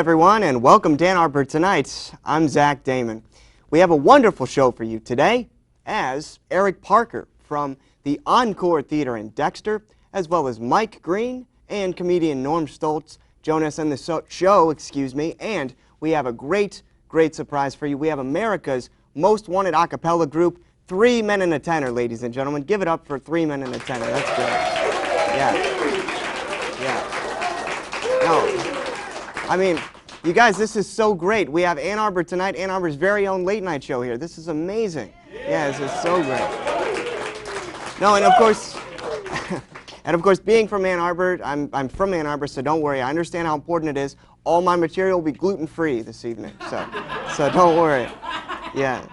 everyone, and welcome to Arbor tonight. I'm Zach Damon. We have a wonderful show for you today, as Eric Parker from the Encore Theater in Dexter, as well as Mike Green and comedian Norm Stultz join us in the show, and we have a great surprise for you. We have America's most wanted a cappella group, 3 Men and a Tenor, ladies and gentlemen. Give it up for 3 Men and a Tenor. That's good. Yeah. No. I mean, you guys, this is so great. We have Ann Arbor tonight, Ann Arbor's very own late night show here. This is amazing. Yeah, this is so great. No, and of course, being from Ann Arbor, I'm from Ann Arbor, so don't worry. I understand how important it is. All my material will be gluten-free this evening, so don't worry. Yeah.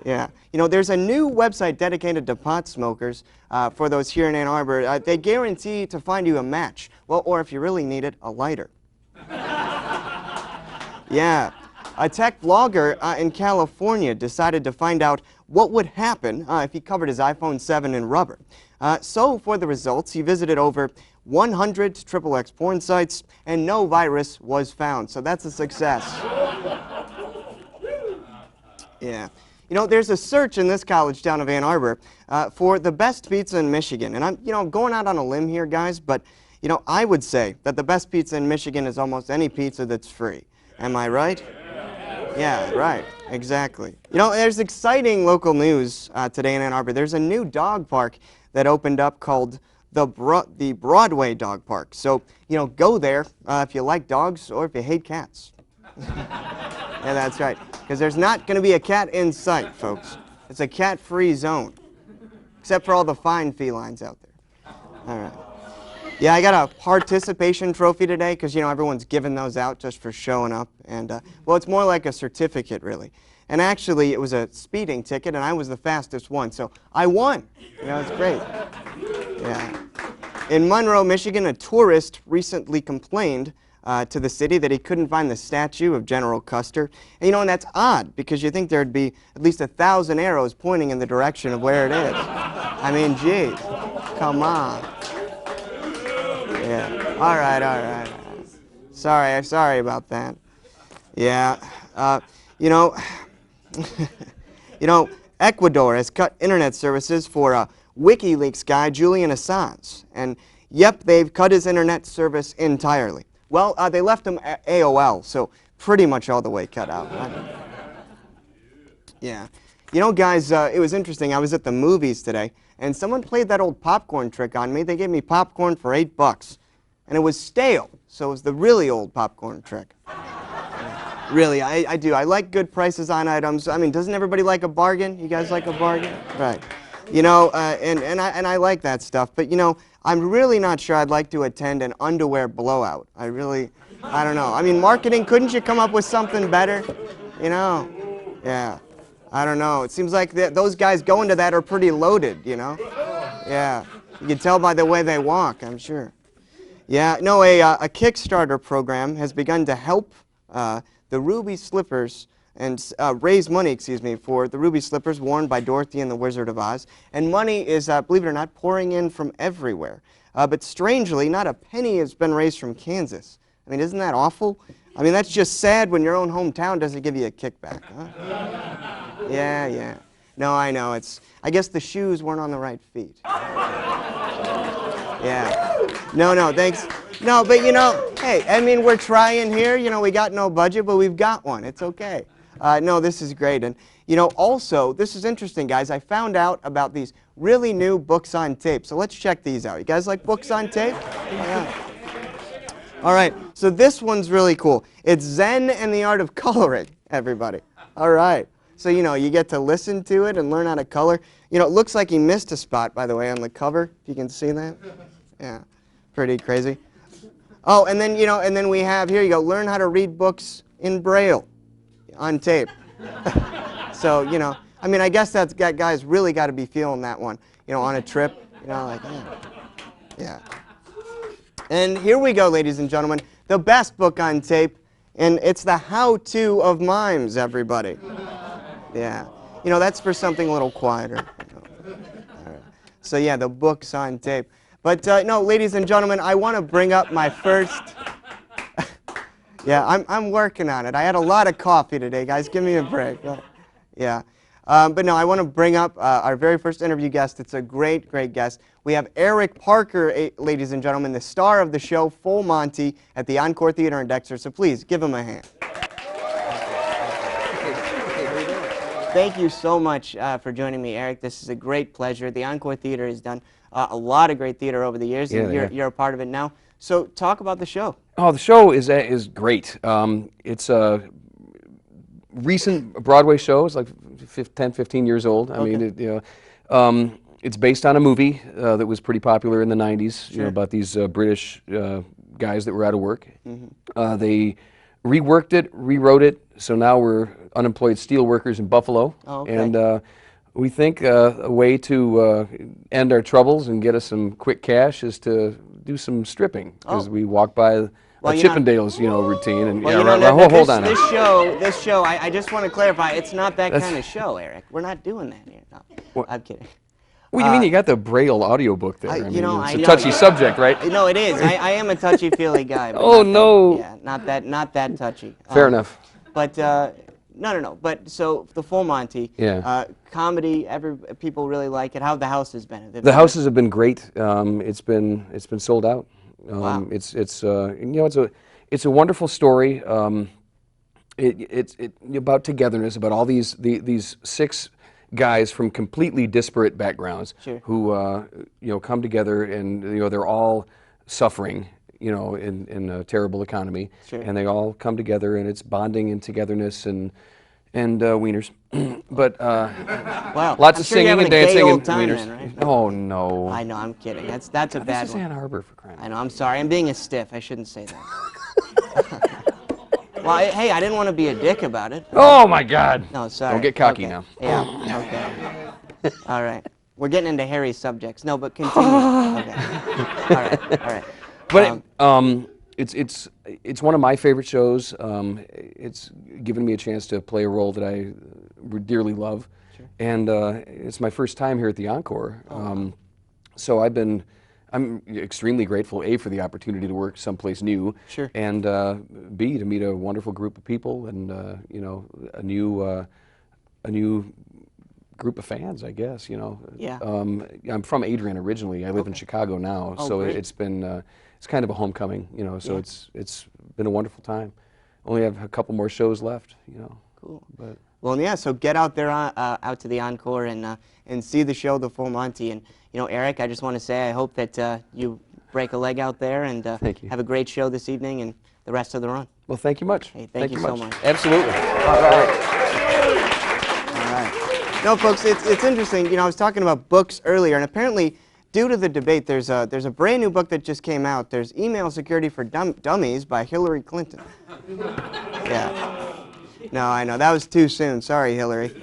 You know, there's a new website dedicated to pot smokers for those here in Ann Arbor. They guarantee to find you a match, well, or if you really need it, a lighter. Yeah, a tech blogger in California decided to find out what would happen if he covered his iPhone 7 in rubber. So for the results, he visited over 100 XXX porn sites, and no virus was found. So that's a success. Yeah. You know, there's a search in this college town of Ann Arbor for the best pizza in Michigan. And I'm going out on a limb here, guys, but, I would say that the best pizza in Michigan is almost any pizza that's free. Am I right? Yeah, right. Exactly. There's exciting local news today in Ann Arbor. There's a new dog park that opened up called the Broadway Dog Park. So, go there if you like dogs or if you hate cats. Yeah, that's right. Because there's not going to be a cat in sight, folks. It's a cat-free zone. Except for all the fine felines out there. All right. Yeah, I got a participation trophy today because, everyone's giving those out just for showing up. And, well, it's more like a certificate, really. And actually, it was a speeding ticket, and I was the fastest one. So I won. It's great. Yeah. In Monroe, Michigan, a tourist recently complained to the city that he couldn't find the statue of General Custer. And, and that's odd because you think there'd be at least 1,000 arrows pointing in the direction of where it is. I mean, gee, come on. Yeah. All right. Sorry about that. Yeah. Ecuador has cut internet services for WikiLeaks guy Julian Assange. And, yep, they've cut his internet service entirely. Well, they left him at AOL, so pretty much all the way cut out. Yeah. Guys, it was interesting. I was at the movies today, and someone played that old popcorn trick on me. They gave me popcorn for $8, and it was stale, so it was the really old popcorn trick. Really, I do. I like good prices on items. I mean, doesn't everybody like a bargain? You guys like a bargain? Right. And I like that stuff, but, I'm really not sure I'd like to attend an underwear blowout. I don't know. I mean, marketing, couldn't you come up with something better? Yeah. I don't know. It seems like those guys going to that are pretty loaded, Yeah. You can tell by the way they walk, I'm sure. Yeah. No, a Kickstarter program has begun to help the ruby slippers and raise money, for the ruby slippers worn by Dorothy and the Wizard of Oz. And money is, believe it or not, pouring in from everywhere. But strangely, not a penny has been raised from Kansas. I mean, isn't that awful? I mean, that's just sad when your own hometown doesn't give you a kickback, huh? Yeah. No, I know. I guess the shoes weren't on the right feet. Yeah. No, thanks. No, but hey, I mean, we're trying here. We got no budget, but we've got one. It's okay. No, this is great. And, also, this is interesting, guys. I found out about these really new books on tape. So let's check these out. You guys like books on tape? Yeah. All right. So this one's really cool. It's Zen and the Art of Coloring, everybody. All right. So, you get to listen to it and learn how to color. It looks like he missed a spot, by the way, on the cover, if you can see that. Yeah. Pretty crazy. Oh, and then, and then we have, here you go, learn how to read books in Braille on tape. So, I mean, I guess that guy's really got to be feeling that one, on a trip, like, yeah. And here we go, ladies and gentlemen, the best book on tape, and it's the how-to of mimes, everybody. Yeah. That's for something a little quieter. All right. So, yeah, the book's on tape. But, no, ladies and gentlemen, I want to bring up my first... Yeah, I'm working on it. I had a lot of coffee today, guys. Give me a break. Yeah. But no, I want to bring up our very first interview guest. It's a great, great guest. We have Eric Parker, ladies and gentlemen, the star of the show Full Monty at the Encore Theater in Dexter. So please, give him a hand. Thank you so much for joining me, Eric. This is a great pleasure. The Encore Theater has done a lot of great theater over the years, and you're a part of it now. So talk about the show. Oh, the show is great. It's a recent Broadway show. It's like 10, 15 years old. I mean, it's based on a movie that was pretty popular in the 90s, Sure. you know, about these British guys that were out of work. They reworked it, rewrote it, so now we're unemployed steel workers in Buffalo. Oh, okay. And we think a way to end our troubles and get us some quick cash is to do some stripping, because we walk by Chippendales, routine. And hold on. This show, I just want to clarify, it's not that kind of show, Eric. We're not doing that here. No, I'm kidding. What do you mean? You got the Braille audiobook there. I mean, know, it's a touchy subject, right? No, it is. I am a touchy-feely guy. But Oh, no. Yeah, not that touchy. Fair enough. But no. But so the Full Monty, comedy. People really like it. How the house has been? The houses have been great. It's been sold out. Wow. It's a wonderful story. It's about togetherness, about all these 6 guys from completely disparate backgrounds who come together, and they're all suffering in a terrible economy, and they all come together, and it's bonding and togetherness and wieners. But wow. lots of singing and dancing and wieners. Then, right? Oh no! I know, I'm kidding. That's a bad one. This is Ann Arbor, for crying out loud. I know, I'm sorry. I'm being a stiff. I shouldn't say that. Well, hey, I didn't want to be a dick about it. Oh my God! No, sorry. Don't get cocky now. Yeah. Okay. All right. We're getting into hairy subjects. No, but continue. Okay. All right. But it's one of my favorite shows. It's given me a chance to play a role that I dearly love, and it's my first time here at the Encore. So I'm extremely grateful, A, for the opportunity to work someplace new, and B, to meet a wonderful group of people, and a new group of fans, I guess. Yeah. I'm from Adrian originally. I live in Chicago now, so great. it's been it's kind of a homecoming. So it's been a wonderful time. Only have a couple more shows left. Cool. But well, yeah. So get out there, out to the Encore, and see the show, The Full Monty. And Eric, I just want to say, I hope that you break a leg out there and have a great show this evening and the rest of the run. Well, thank you much. Hey, thank you so much. Absolutely. All right. No, folks, it's interesting. I was talking about books earlier, and apparently, due to the debate, there's a brand new book that just came out. There's Email Security for Dummies by Hillary Clinton. Yeah. No, I know. That was too soon. Sorry, Hillary.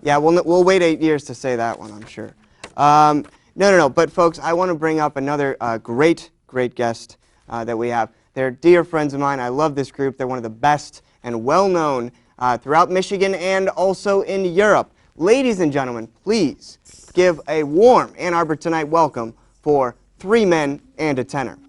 Yeah, we'll wait 8 years to say that one, I'm sure. No. But, folks, I want to bring up another great guest that we have. They're dear friends of mine. I love this group. They're one of the best and well-known throughout Michigan and also in Europe. Ladies and gentlemen, please give a warm Ann Arbor Tonight welcome for 3 Men and a Tenor.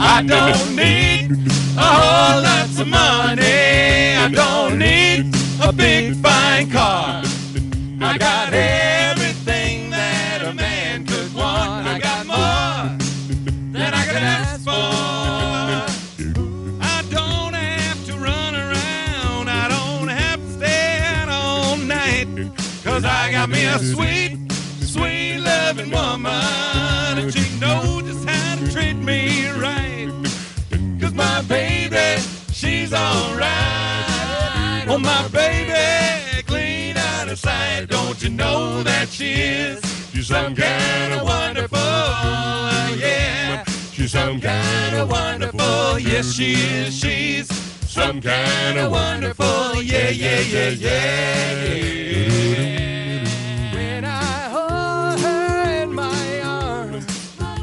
I don't need a whole lot of money. I don't need a big fine car. I got everything that a man could want. I got more than I could ask for. I don't have to run around. I don't have to stay out all night. 'Cause I got me a sweet, sweet loving woman. And she knows just how to treat me right. 'Cause my baby, she's alright. Oh, my baby, clean out of sight. Don't you know that she is? She's some kind of wonderful, yeah. She's some kind of wonderful, yes she is. She's some kind of wonderful, yeah. When I hold her in my arms,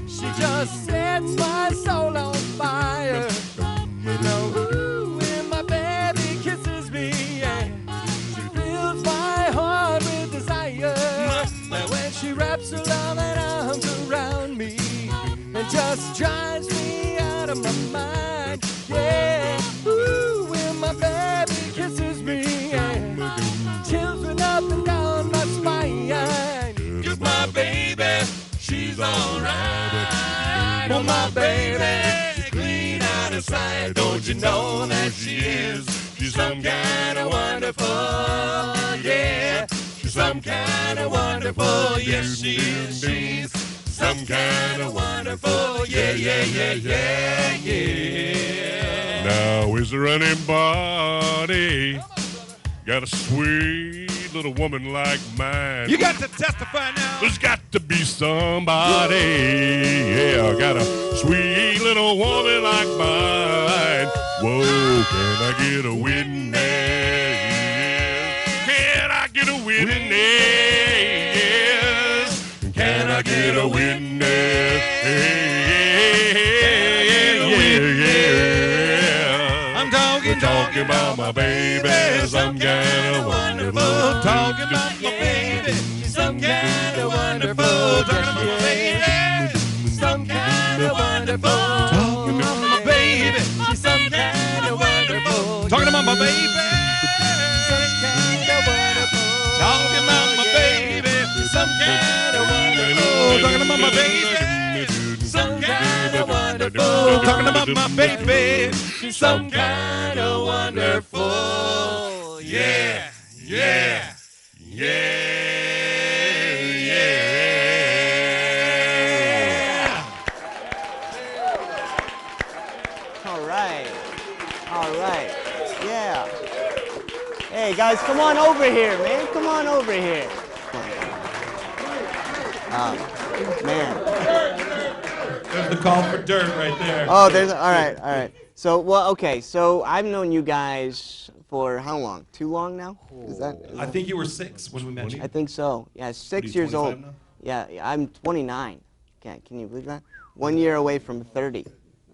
she just sets my soul on fire. When my baby kisses me, yeah, she you know that she is? She's some kind of wonderful, yeah. She's some kind of wonderful, yes she is. She's some kind of wonderful, yeah, yeah, yeah, yeah, yeah. Now is there anybody got a sweet little woman like mine? You got to testify now. There's got to be somebody, yeah, got a sweet little woman like mine. Whoa, can I get a witness? Can I get a witness? Can I get a witness? I'm talking about my baby, some kind of wonderful. Talking about my baby, some kind of wonderful. Talking about my baby, some kind of wonderful. Talking about my baby, some kind of wonderful. Talking about my baby, some kind of wonderful. Talking about my baby, some kind of wonderful. Talking about my baby, some kind of wonderful. Talking about my baby, some kind of wonderful. Yeah, yeah, yeah, yeah. All right. All right. Yeah. Hey, guys, come on over here, man. Come on over here. Man. There's the call for dirt right there. Oh, there's, all right, all right. So, well, okay, so I've known you guys for how long? Too long now? Is that? I think you were 6 when we met you. I think so. Yeah, 6 you, years old. 25 now? Yeah, I'm 29. Can you believe that? 1 year away from 30.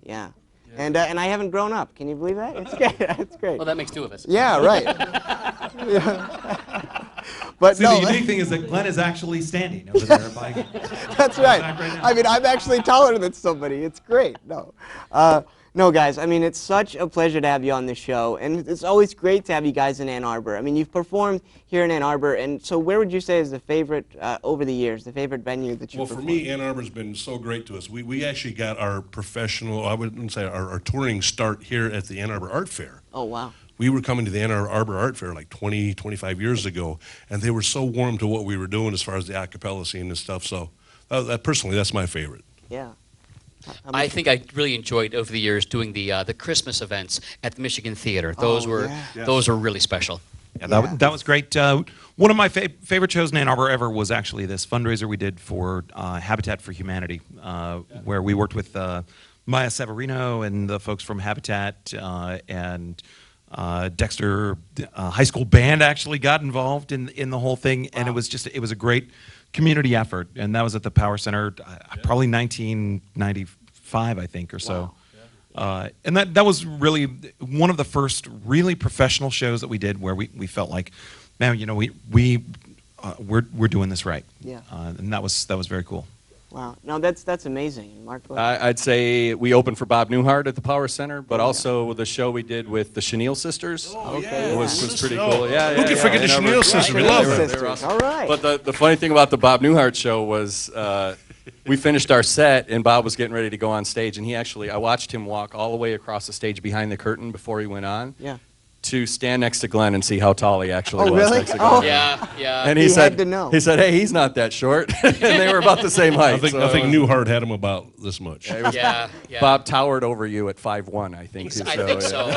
Yeah. And I haven't grown up. Can you believe that? It's great. It's great. Well, that makes 2 of us. Yeah, right. Yeah. But See, no, the unique thing is that Glenn is actually standing over there. By that's right. back right now. I mean, I'm actually taller than somebody. It's great. No. No, guys, I mean, it's such a pleasure to have you on the show, and it's always great to have you guys in Ann Arbor. I mean, you've performed here in Ann Arbor, and so where would you say is the favorite, over the years, the favorite venue that you've Well, for performed? me, Ann Arbor's been so great to us. We actually got our professional, I wouldn't say our touring start here at the Ann Arbor Art Fair. Oh, wow. We were coming to the Ann Arbor Art Fair like 20, 25 years ago, and they were so warm to what we were doing as far as the a cappella scene and stuff. So, personally, that's my favorite. Yeah. I think I really enjoyed over the years doing the Christmas events at the Michigan Theater. Those were really special. Yeah, that was great. One of my favorite shows in Ann Arbor ever was actually this fundraiser we did for Habitat for Humanity, where we worked with Maya Severino and the folks from Habitat, and Dexter High School Band actually got involved in the whole thing, and it was a great community effort, and that was at the Power Center, probably 1995, I think, or so. Wow. And that was really one of the first really professional shows that we did, where we felt like, man, you know, we're doing this right. Yeah. And that was very cool. Wow. No, that's amazing. Mark? I'd say we opened for Bob Newhart at the Power Center, but also the show we did with the Chenille Sisters. Okay. was pretty cool. Yeah, Who can forget the Chenille Sisters? We love them. Sisters. awesome. All right. But the funny thing about the Bob Newhart show was we finished our set and Bob was getting ready to go on stage, and I watched him walk all the way across the stage behind the curtain before he went on. Yeah. To stand next to Glenn and see how tall he actually was. Really? Next to Glenn. Yeah. And He he said, had to know. he said, hey, he's not that short. And they were about the same height. I think Newhart had him about this much. Yeah. Bob towered over you at 5'1", I think. I think so.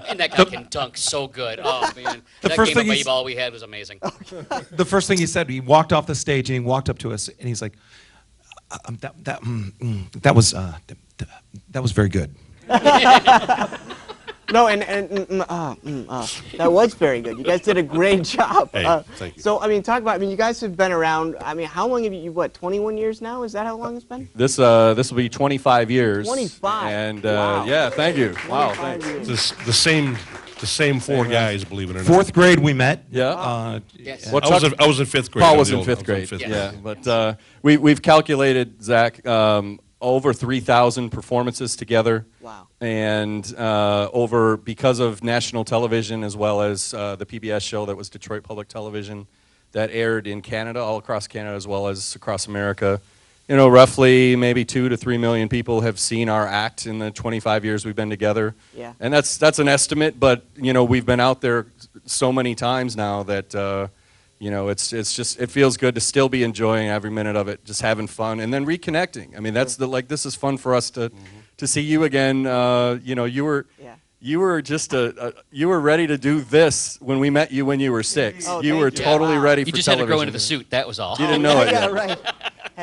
And that guy can dunk so good. Oh, man. The That first game of thing he's- ball we had was amazing. The first thing he said, he walked off the stage and he walked up to us and he's like, that was very good. No, that was very good. You guys did a great job. Hey, thank you. So, I mean, you guys have been around. I mean, how long have you, 21 years now? Is that how long it's been? This will be 25 years. 25. And Wow. yeah, thank you. Wow, 25 thanks. years. The same four guys, believe it or not. 4th grade we met. Yeah. Yes. Well, I was in 5th grade. Paul I was in old- 5th I grade. was in Yeah, but we've calculated, Zach, over 3,000 performances together. Wow. And because of national television as well as the PBS show that was Detroit Public Television that aired in Canada, all across Canada as well as across America. roughly maybe 2 to 3 million people have seen our act in the 25 years we've been together. Yeah. And that's an estimate, but we've been out there so many times now that it's just, it feels good to still be enjoying every minute of it, just having fun and then reconnecting. I mean, that's this is fun for us to see you again. You were just you were ready to do this when we met you when you were 6. Oh, you were totally ready for You just television. had to grow into the suit. That was all. You didn't know it Yeah, yet. right.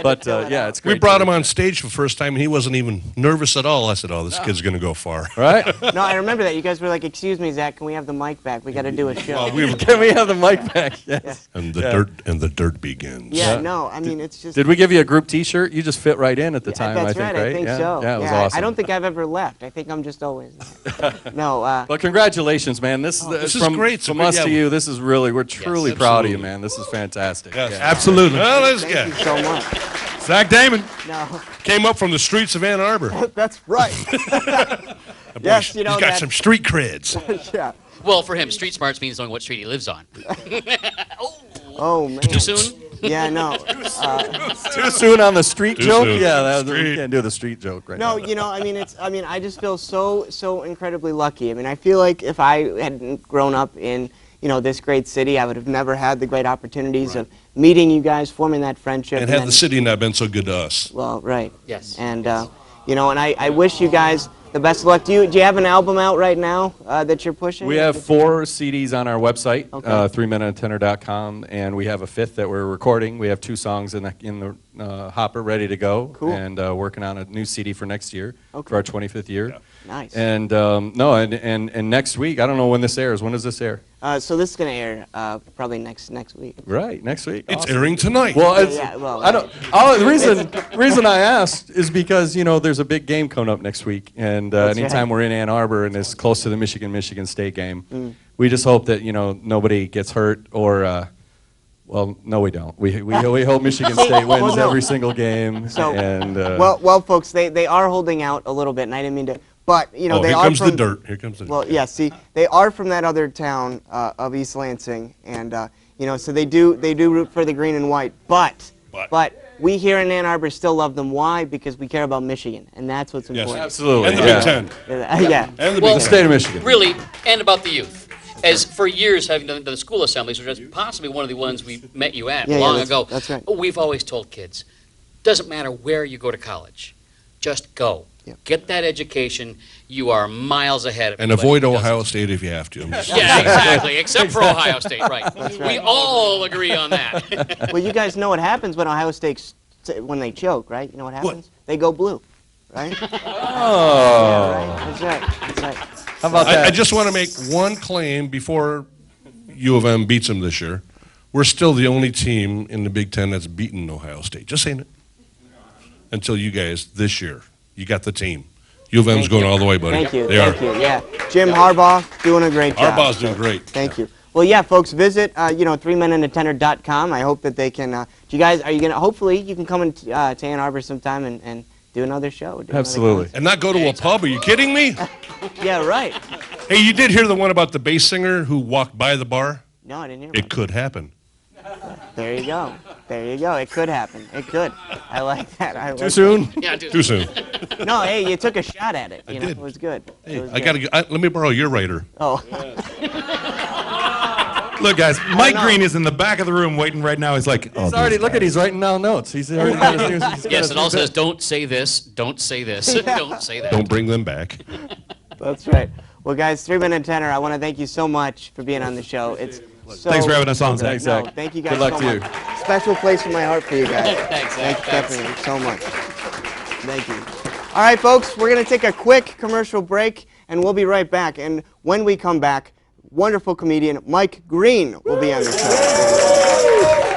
But yeah, it's great. We brought to him on stage for the first time, and he wasn't even nervous at all. I said, "Oh, this kid's going to go far." Right? No, I remember that. You guys were like, "Excuse me, Zach, can we have the mic back? We got to do a show." Can we have the mic back? Yes. And the dirt begins. Yeah, no, I mean, it's just... Did we give you a group T-shirt? You just fit right in at the time, That's I think, right, right? I think yeah? so. Yeah, it was awesome. I don't think I've ever left. I think I'm just always there. No, Well, congratulations, man. This is from, great. From So, us yeah, to you, this is really, we're truly proud of you, absolutely. man. This is fantastic. Yes, Yeah. absolutely. Well, let's thank get you so much. Zach Damon No, came up from the streets of Ann Arbor. that's right. Yes, He's got some street creds. Yeah. Well, for him, street smarts means knowing what street he lives on. Oh, man. Too soon? Yeah, no. Too soon on the street Too joke? soon. Yeah, we Street. can't do the street joke right No, now. I just feel so incredibly lucky. I mean, I feel like if I hadn't grown up in, this great city, I would have never had the great opportunities of meeting you guys, forming that friendship. And had then- the city not been so good to us. Well, right. Yes. And, and I wish you guys the best of luck. Do you have an album out right now that you're pushing? We have 4 CDs on our website, Okay. 3minutetenor.com, and we have a 5th that we're recording. We have 2 songs in the hopper ready to go, Cool. and working on a new CD for next year, Okay. for our 25th year. Yeah. Nice. And and next week, I don't know when this airs. When does this air? So this is going to air probably next week. Right, next week. It's Awesome. airing tonight. Well, it's, Yeah, well, I don't. The reason I asked is because there's a big game coming up next week, and That's anytime right. we're in Ann Arbor and it's close to the Michigan State game, we just hope that nobody gets hurt or. Well, no, we don't. We hope Michigan State wins no. every single game. So, and well, folks, they are holding out a little bit, and I didn't mean to, but they here are comes from the dirt. Here comes the dirt. Well, yeah. See, they are from that other town of East Lansing, and so they do root for the green and white. But we here in Ann Arbor still love them. Why? Because we care about Michigan, and that's what's Yes. important. absolutely. And the yeah. Big Ten. Yeah. And the Well, Big The Ten. state of Michigan. Really, and about the youth. As for years having done the school assemblies, which was possibly one of the ones we met you at Yeah, long that's- ago, that's right. we've always told kids, doesn't matter where you go to college, just go. Yeah. Get that education. You are miles ahead of And anybody avoid who doesn't. Ohio State if you have to. I'm just- Yeah, exactly, except for Ohio State, right. We all agree on that. Well, you guys know what happens when Ohio State when they choke, right? You know what happens? They go blue, right? Oh, Right. That's right. That's right. how about that? I just want to make one claim before U of M beats them this year. We're still the only team in the Big Ten that's beaten Ohio State. Just saying it. Until you guys this year. You got the team. U of M's going all the way, buddy. Thank you. They Thank are. you. Yeah. Jim Harbaugh doing a great job. Harbaugh's doing great. Thank you. Well, yeah, folks, visit 3minutetenor.com. I hope that they can. You guys, are you gonna? Hopefully, you can come to Ann Arbor sometime and do another show. Do another Absolutely. And not go to a pub. Are you kidding me? concert. Yeah. Right. Hey, you did hear the one about the bass singer who walked by the bar? No, I didn't hear. It About could happen. There you go. There you go. It could happen. It could. I like that. I like Too soon? Yeah, dude. Too soon. that. No, hey, you took a shot at it. You know, did. it was good. Hey, It was I good. gotta. Let me borrow your writer. Oh. Look, guys, Mike Green is in the back of the room waiting right now. He's like, oh, He's already, look at, he's writing down notes. He's already got his news. Yes, it all says, don't say this, don't say this, don't say that. Don't bring them back. That's right. Well, guys, 3 Minute Tenor, I want to thank you so much for being on the show. It's so Thanks for having us on, Zach. Thanks, Zach. No, thank you guys Good luck so to you. much. Special place in my heart for you guys. Thanks, Thank Zach. you Thanks. definitely so much. Thank you. All right, folks, we're going to take a quick commercial break, and we'll be right back. And when we come back, wonderful comedian Mike Green will be on the show.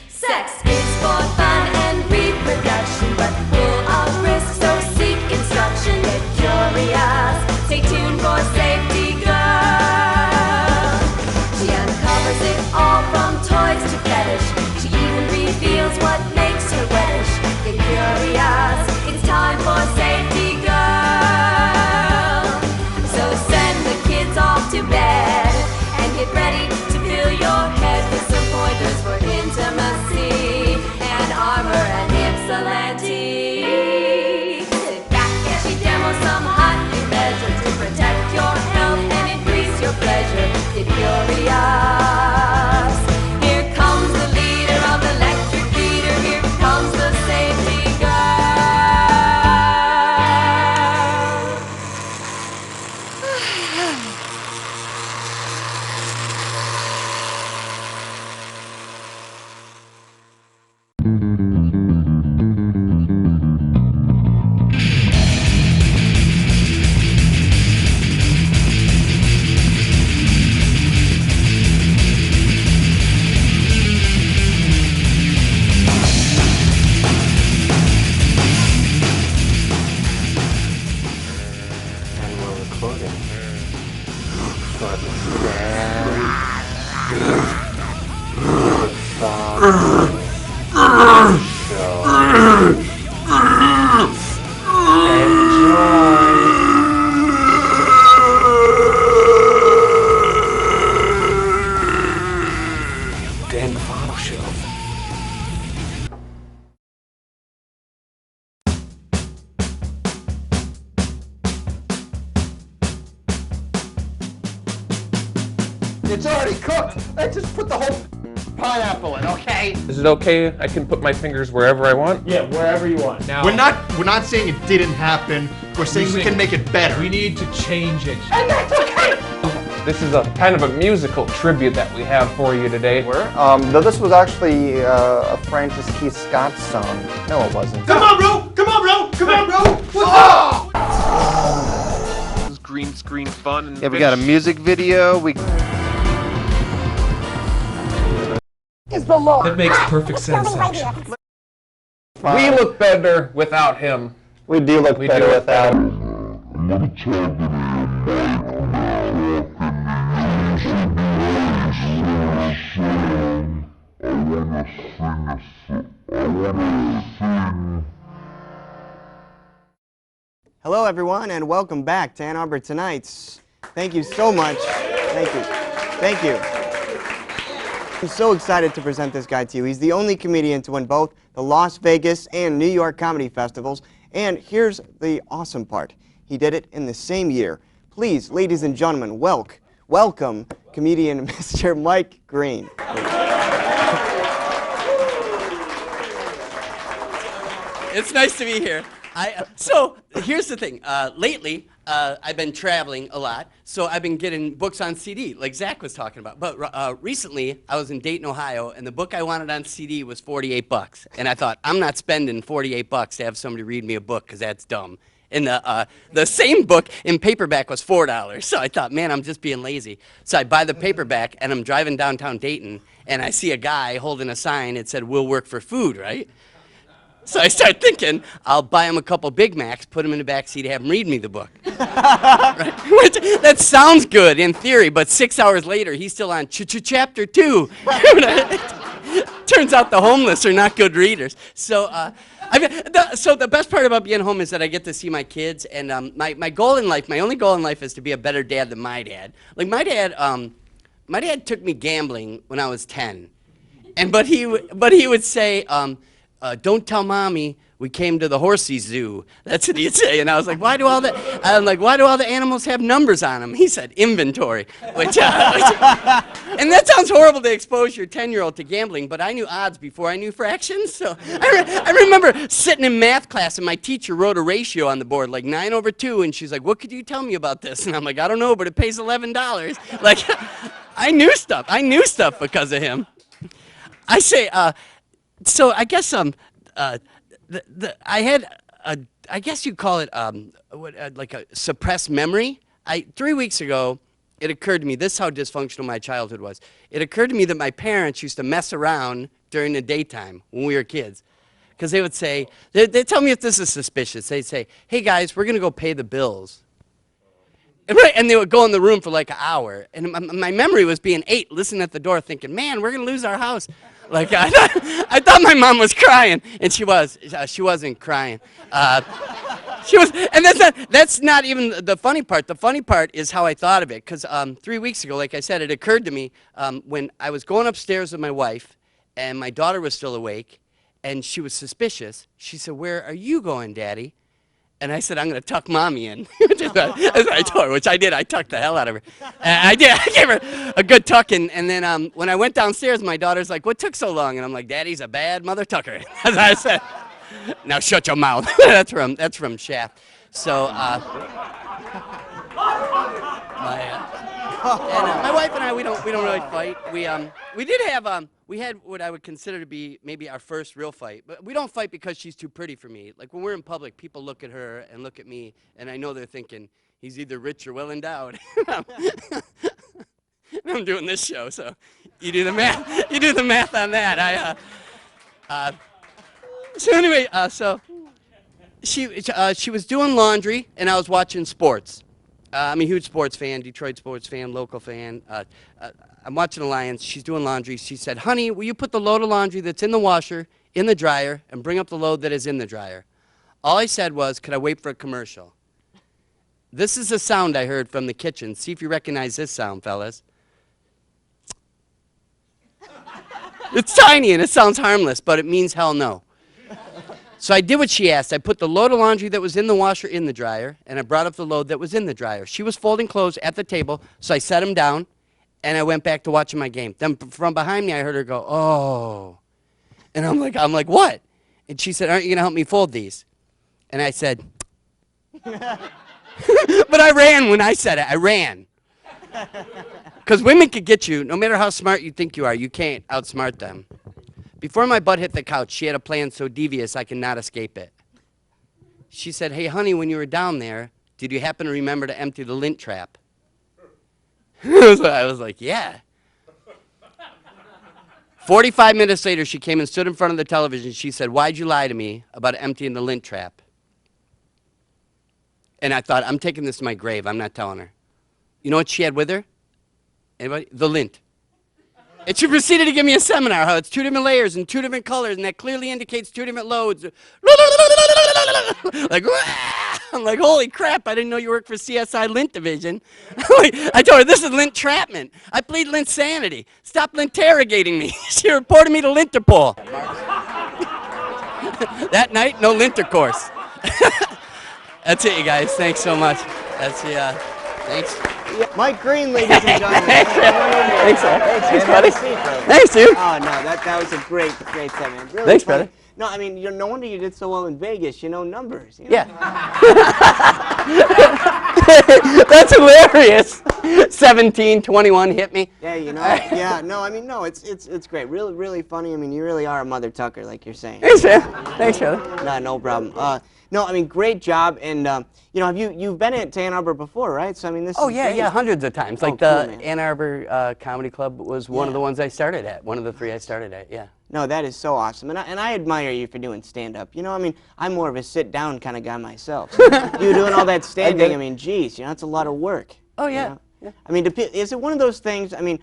Sex is for fun and reproduction, but full of risk, so seek instruction. Get curious, stay tuned for Safety Girl. She uncovers it all from toys to fetish. She even reveals what makes her wettish. Get curious, it's time for Safety Girl. So send the kids off to bed. vigilante. Sit back as she demos some hot new measure to protect your health and increase your pleasure. Get curious. Here comes the leader of the electric beater. Here comes the safety girl. Dan Bavano Show. It's already cooked. I just put the whole pineapple in, okay? Is it okay? I can put my fingers wherever I want? Yeah, wherever you want. Now- We're not saying it didn't happen. We're saying we can make it better. We need to change it. And that's okay. This is a kind of a musical tribute that we have for you today. Though this was actually a Francis Keith Scott song. No, it wasn't. Come on, bro! Come on, bro! Come on, bro! What's up? This is green screen fun. And Yeah, we got a music video. That makes perfect sense, actually. We look better without him. We do look better without him. Hello, everyone, and welcome back to Ann Arbor Tonight's. Thank you so much. Thank you. Thank you. I'm so excited to present this guy to you. He's the only comedian to win both the Las Vegas and New York comedy festivals. And here's the awesome part. He did it in the same year. Please, ladies and gentlemen, welcome comedian Mr. Mike Green. It's nice to be here. So here's the thing. Lately, I've been traveling a lot, so I've been getting books on CD, like Zach was talking about. But recently, I was in Dayton, Ohio, and the book I wanted on CD was $48. And I thought, I'm not spending $48 to have somebody read me a book, because that's dumb. And the same book in paperback was $4. So I thought, man, I'm just being lazy. So I buy the paperback, and I'm driving downtown Dayton, and I see a guy holding a sign. It said, "We'll work for food," right? So I start thinking, I'll buy him a couple Big Macs, put him in the back seat, have him read me the book. Right? That sounds good in theory, but 6 hours later, he's still on chapter 2. Turns out the homeless are not good readers. So, so the best part about being home is that I get to see my kids, and my goal in life, my only goal in life is to be a better dad than my dad. Like my dad took me gambling when I was 10, but he would say, "Don't tell mommy we came to the horsey zoo." That's what he'd say. And I was like, why do all the animals have numbers on them? He said, "Inventory." And that sounds horrible to expose your 10-year-old to gambling, but I knew odds before I knew fractions. So I remember sitting in math class, and my teacher wrote a ratio on the board, like 9/2, and she's like, "What could you tell me about this?" And I'm like, "I don't know, but it pays $11. Like, I knew stuff. I knew stuff because of him. I say, so I guess I had I guess you'd call it like a suppressed memory. 3 weeks ago, it occurred to me, this is how dysfunctional my childhood was. It occurred to me that my parents used to mess around during the daytime when we were kids. Because they would say, they'd tell me if this is suspicious. They'd say, "Hey guys, we're going to go pay the bills." And they would go in the room for like an hour. And my memory was being 8, listening at the door thinking, man, we're going to lose our house. Like, I thought my mom was crying, and she was. She wasn't crying. She was, and that's not even the funny part. The funny part is how I thought of it, because 3 weeks ago, like I said, it occurred to me when I was going upstairs with my wife, and my daughter was still awake, and she was suspicious. She said, "Where are you going, Daddy?" And I said, "I'm going to tuck Mommy in." Which is what I told her, which I did. I tucked the hell out of her. I did. I gave her a good tucking. And then when I went downstairs, my daughter's like, "What took so long?" And I'm like, "Daddy's a bad mother tucker." As I said, "Now shut your mouth." That's from Shaft. So my wife and I, we don't really fight. We had what I would consider to be maybe our first real fight, but we don't fight because she's too pretty for me. Like when we're in public, people look at her and look at me, and I know they're thinking he's either rich or well endowed. I'm doing this show, so you do the math. You do the math on that. So anyway, so she was doing laundry, and I was watching sports. I'm a huge sports fan, Detroit sports fan, local fan. I'm watching the Lions. She's doing laundry. She said, "Honey, will you put the load of laundry that's in the washer in the dryer and bring up the load that is in the dryer?" All I said was, "Could I wait for a commercial?" This is the sound I heard from the kitchen. See if you recognize this sound, fellas. It's tiny and it sounds harmless, but it means hell no. So I did what she asked. I put the load of laundry that was in the washer in the dryer, and I brought up the load that was in the dryer. She was folding clothes at the table, so I set them down, and I went back to watching my game. Then from behind me, I heard her go, "Oh." And I'm like, "What?" And she said, "Aren't you going to help me fold these?" And I said, but I ran when I said it. I ran. Because women could get you, no matter how smart you think you are, you can't outsmart them. Before my butt hit the couch, she had a plan so devious I cannot escape it. She said, "Hey, honey, when you were down there, did you happen to remember to empty the lint trap?" I was like, "Yeah." 45 minutes later, she came and stood in front of the television. She said, "Why'd you lie to me about emptying the lint trap?" And I thought, I'm taking this to my grave. I'm not telling her. You know what she had with her? Anybody? The lint. And she proceeded to give me a seminar, how it's 2 different layers and 2 different colors, and that clearly indicates 2 different loads. Like, I'm like, holy crap, I didn't know you worked for CSI Lint Division. I told her, this is lint trapment. I plead lint sanity. Stop lint-interrogating me. She reported me to Linterpol. That night, no lintercourse. That's it, you guys. Thanks so much. That's the, thanks. Mike Green, ladies and gentlemen. Thanks, sir. Thanks, buddy. Thanks, dude. Oh, no, that was a great set, man. Really Thanks, funny. brother. No, I mean, no wonder you did so well in Vegas. You know numbers. You know? Yeah. That's hilarious. 17, 21 hit me. Yeah, you know. Yeah, no, I mean, no, it's great. Really, really funny. I mean, you really are a mother tucker, like you're saying. Thanks, man. Thanks, brother. No problem. No, I mean, great job, and you know, you've been at Ann Arbor before, right? So I mean, this. Oh is yeah, great. yeah, hundreds of times. Like cool, the man. Ann Arbor Comedy Club was one of the ones I started at. One of the 3 I started at. Yeah. No, that is so awesome, and I admire you for doing stand-up. You know, I mean, I'm more of a sit-down kind of guy myself. So you doing all that standing, I mean, geez, you know, it's a lot of work. Oh yeah. You know? Yeah. I mean, is it one of those things? I mean,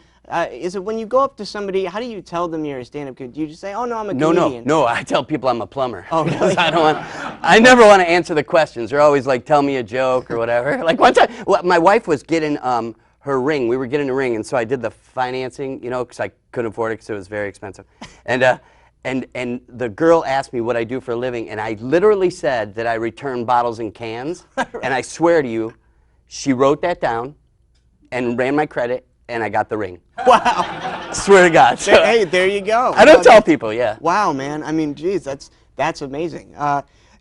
is it when you go up to somebody? How do you tell them you're a stand-up comedian? Do you just say, "Oh no, I'm a comedian"? No. I tell people I'm a plumber. Oh, really? I never want to answer the questions. They're always like, "Tell me a joke" or whatever. Like one time, my wife was getting her ring. We were getting a ring, and so I did the financing, you know, because I couldn't afford it because it was very expensive. And the girl asked me what I do for a living, and I literally said that I return bottles and cans. And I swear to you, she wrote that down and ran my credit, and I got the ring. Wow. Swear to God. So, hey, there you go. I don't tell people, yeah. Wow, man. I mean, geez, that's amazing.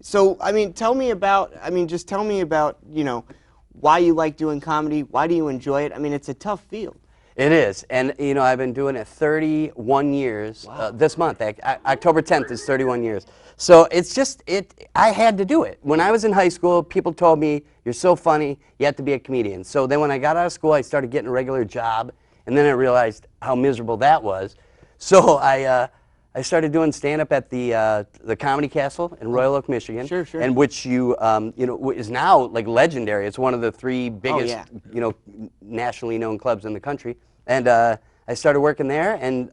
So, I mean, tell me about, you know, why you like doing comedy. Why do you enjoy it? I mean, it's a tough field. It is, and you know, I've been doing it 31 years. Wow. This month, October 10th is 31 years. So it's just, I had to do it. When I was in high school, people told me, "You're so funny, you have to be a comedian." So then when I got out of school, I started getting a regular job, and then I realized how miserable that was. So I started doing stand-up at the Comedy Castle in Royal Oak, Michigan. Sure. And which you know, is now like legendary. It's one of the 3 biggest, you know, nationally known clubs in the country. And I started working there, and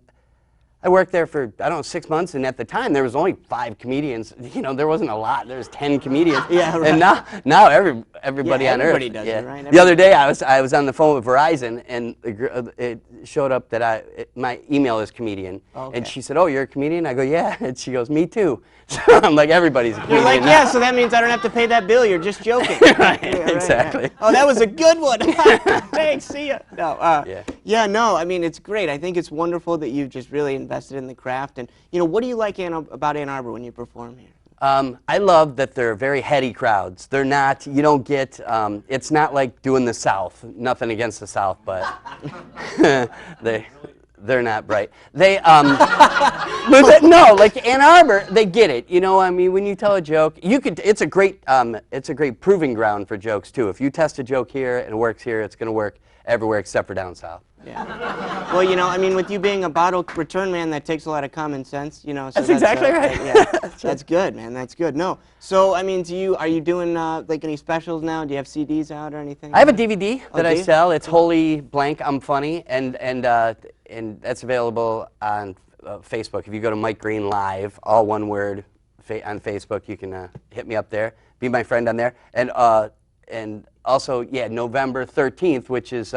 I worked there for, I don't know, 6 months, and at the time there was only 5 comedians. You know, there wasn't a lot. There was 10 comedians. Yeah, right. And now everybody on everybody Earth. does it, right? The other day I was on the phone with Verizon, and it showed up that my email is comedian. Okay. And she said, "Oh, you're a comedian?" I go, "Yeah." And she goes, "Me too." So I'm like, everybody's a comedian. You're like, now. yeah, so that means I don't have to pay that bill. You're just joking. Right, Yeah, exactly. yeah. Oh, that was a good one. Thanks. See ya. No. Yeah. Yeah. No. I mean, it's great. I think it's wonderful that you've just really invested in the craft. And you know, what do you like about Ann Arbor when you perform here? I love that they're very heady crowds. They're not, you don't get, it's not like doing the South. Nothing against the South, but they're not bright. They, no, like Ann Arbor, they get it. You know, I mean, when you tell a joke, it's a great proving ground for jokes too. If you test a joke here and it works here, it's going to work everywhere except for down south. Yeah. Well, you know, I mean, with you being a bottle return man, that takes a lot of common sense, you know. So That's exactly right. Yeah, that's good, man. That's good. No. So, I mean, are you doing like any specials now? Do you have CDs out or anything? I have a DVD that I do you? sell. It's Holy Blank, I'm Funny, and that's available on Facebook. If you go to Mike Green Live, all one word, on Facebook, you can hit me up there. Be my friend on there, and also, yeah, November 13th, which is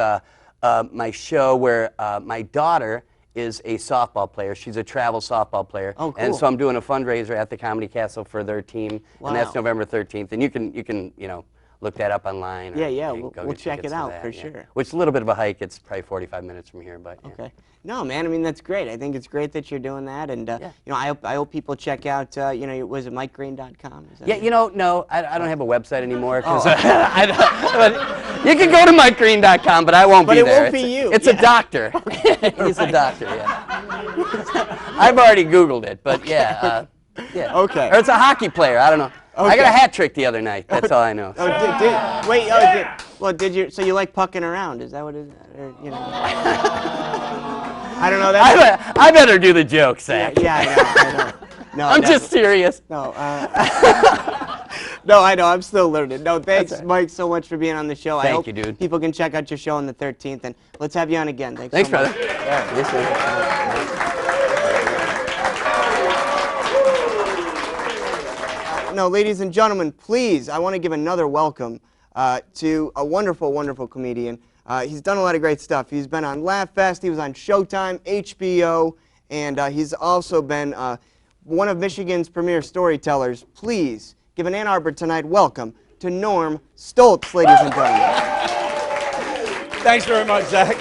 my show where my daughter is a softball player. She's a travel softball player. Oh, cool. And so I'm doing a fundraiser at the Comedy Castle for their team, Wow. and that's November 13th. And you can you know, look that up online. Or Yeah, yeah, you can go we'll get check tickets it for out that, for yeah. sure. Which is a little bit of a hike. It's probably 45 minutes from here, but yeah. Okay. No, man. I mean, that's great. I think it's great that you're doing that, and Yeah. you know, I hope people check out. You know, was it MikeGreen.com? Is that Yeah, it? you know, no, I don't have a website anymore. Oh. Cause you can go to MikeGreen.com, but I won't But be it there. won't be you. It's Yeah. a doctor. He's a doctor, yeah. I've already Googled it, but yeah. Yeah. Okay. Or it's a hockey player. I don't know. I Okay. got a hat trick the other night. That's all I know. Oh, wait. Did you? So you like pucking around? Is that what it is? Or, you know? I don't know. I better do the joke, Zach. Yeah, I know. No, I'm just serious. No. No, I know. I'm still learning. No, thanks, That's right. Mike, so much for being on the show. I Thank hope you, dude. people can check out your show on the 13th, and let's have you on again. Thanks so Brother. much. Yes, sir. No, ladies and gentlemen, please, I want to give another welcome to a wonderful, wonderful comedian. He's done a lot of great stuff. He's been on Laugh Fest, he was on Showtime, HBO, and he's also been one of Michigan's premier storytellers. Please give an Ann Arbor Tonight welcome to Norm Stultz, ladies and gentlemen. Thanks very much, Zach.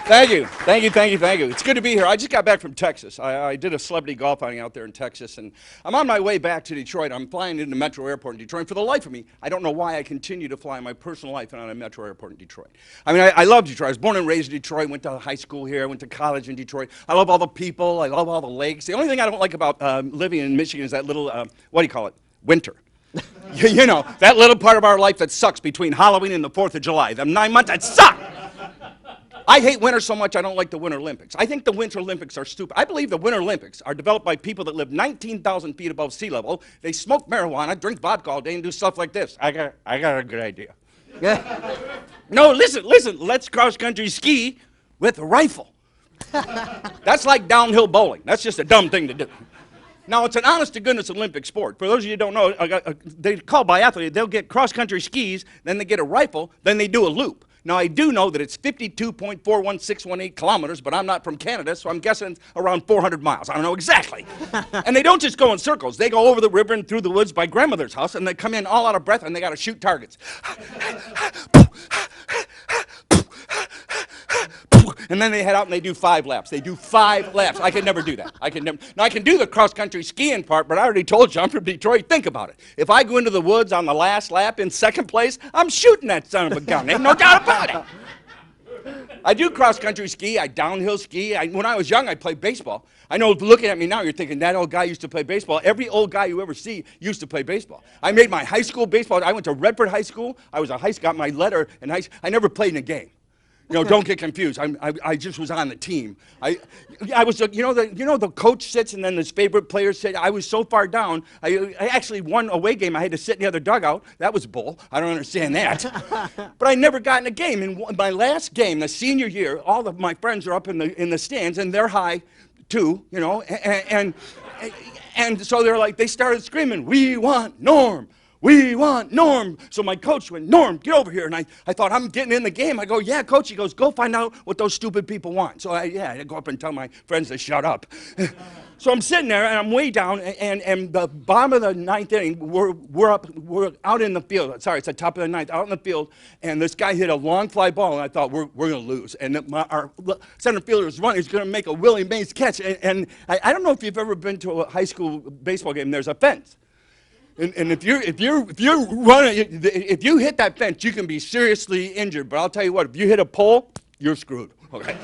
Thank you. It's good to be here. I just got back from Texas. I did a celebrity golf outing out there in Texas, and I'm on my way back to Detroit. I'm flying into Metro Airport in Detroit. And for the life of me, I don't know why I continue to fly in my personal life and on a Metro Airport in Detroit. I mean, I love Detroit. I was born and raised in Detroit, went to high school here, went to college in Detroit. I love all the people. I love all the lakes. The only thing I don't like about living in Michigan is that little, what do you call it, winter. You know, that little part of our life that sucks between Halloween and the 4th of July. The 9 months that suck. I hate winter so much I don't like the Winter Olympics. I think the Winter Olympics are stupid. I believe the Winter Olympics are developed by people that live 19,000 feet above sea level. They smoke marijuana, drink vodka all day, and do stuff like this. I got a good idea. No, listen, let's cross-country ski with a rifle. That's like downhill bowling. That's just a dumb thing to do. Now, it's an honest-to-goodness Olympic sport. For those of you who don't know, they call biathlete. They'll get cross-country skis, then they get a rifle, then they do a loop. Now, I do know that it's 52.41618 kilometers, but I'm not from Canada, so I'm guessing it's around 400 miles. I don't know exactly. And they don't just go in circles. They go over the river and through the woods by grandmother's house, and they come in all out of breath, and they got to shoot targets. And then they head out and they do 5 laps. They do 5 laps. I can never do that. Now, I can do the cross-country skiing part, but I already told you I'm from Detroit. Think about it. If I go into the woods on the last lap in second place, I'm shooting that son of a gun. Ain't no doubt about it. I do cross-country ski. I downhill ski. When I was young, I played baseball. I know looking at me now, you're thinking, that old guy used to play baseball. Every old guy you ever see used to play baseball. I made my high school baseball. I went to Redford High School. I was got my letter in high school. I never played in a game. You know, don't get confused. I just was on the team. I was, you know, the coach sits and then his favorite player sits. I was so far down. I actually won a away game. I had to sit in the other dugout. That was bull. I don't understand that. But I never got in a game. In my last game, the senior year, all of my friends are up in the stands and they're high too, you know, and so they're like, they started screaming, "We want Norm! We want Norm!" So my coach went, "Norm, get over here." And I thought, I'm getting in the game. I go, "Yeah, coach." He goes, "Go find out what those stupid people want." So I go up and tell my friends to shut up. So I'm sitting there and I'm way down, and the bottom of the ninth inning, we're out in the field. Sorry, it's the top of the ninth, out in the field, and this guy hit a long fly ball, and I thought we're going to lose. And our center fielder is running. He's going to make a Willie Mays catch. And I don't know if you've ever been to a high school baseball game. There's a fence. And if you're running, if you hit that fence, you can be seriously injured. But I'll tell you what, if you hit a pole, you're screwed. Okay.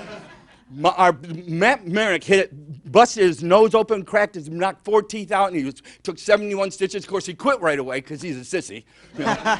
Our Matt Merrick hit it, busted his nose open, knocked 4 teeth out, and took 71 stitches. Of course, he quit right away because he's a sissy. You know?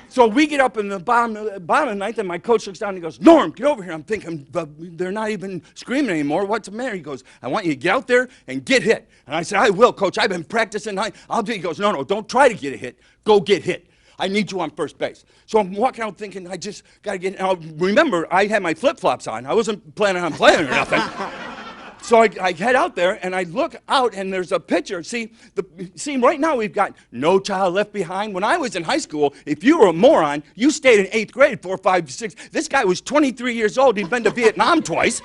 So we get up in the bottom of the ninth, and my coach looks down and he goes, "Norm, get over here." I'm thinking, they're not even screaming anymore. What's the matter? He goes, "I want you to get out there and get hit." And I said, "I will, coach. I've been practicing. I'll do it." He goes, "No, don't try to get a hit. Go get hit. I need you on first base." So I'm walking out thinking, I just got to get. Now, remember, I had my flip-flops on. I wasn't planning on playing or nothing. So I head out there, and I look out, and there's a pitcher. See, right now we've got No Child Left Behind. When I was in high school, if you were a moron, you stayed in 8th grade, 4, 5, 6. This guy was 23 years old. He'd been to Vietnam twice.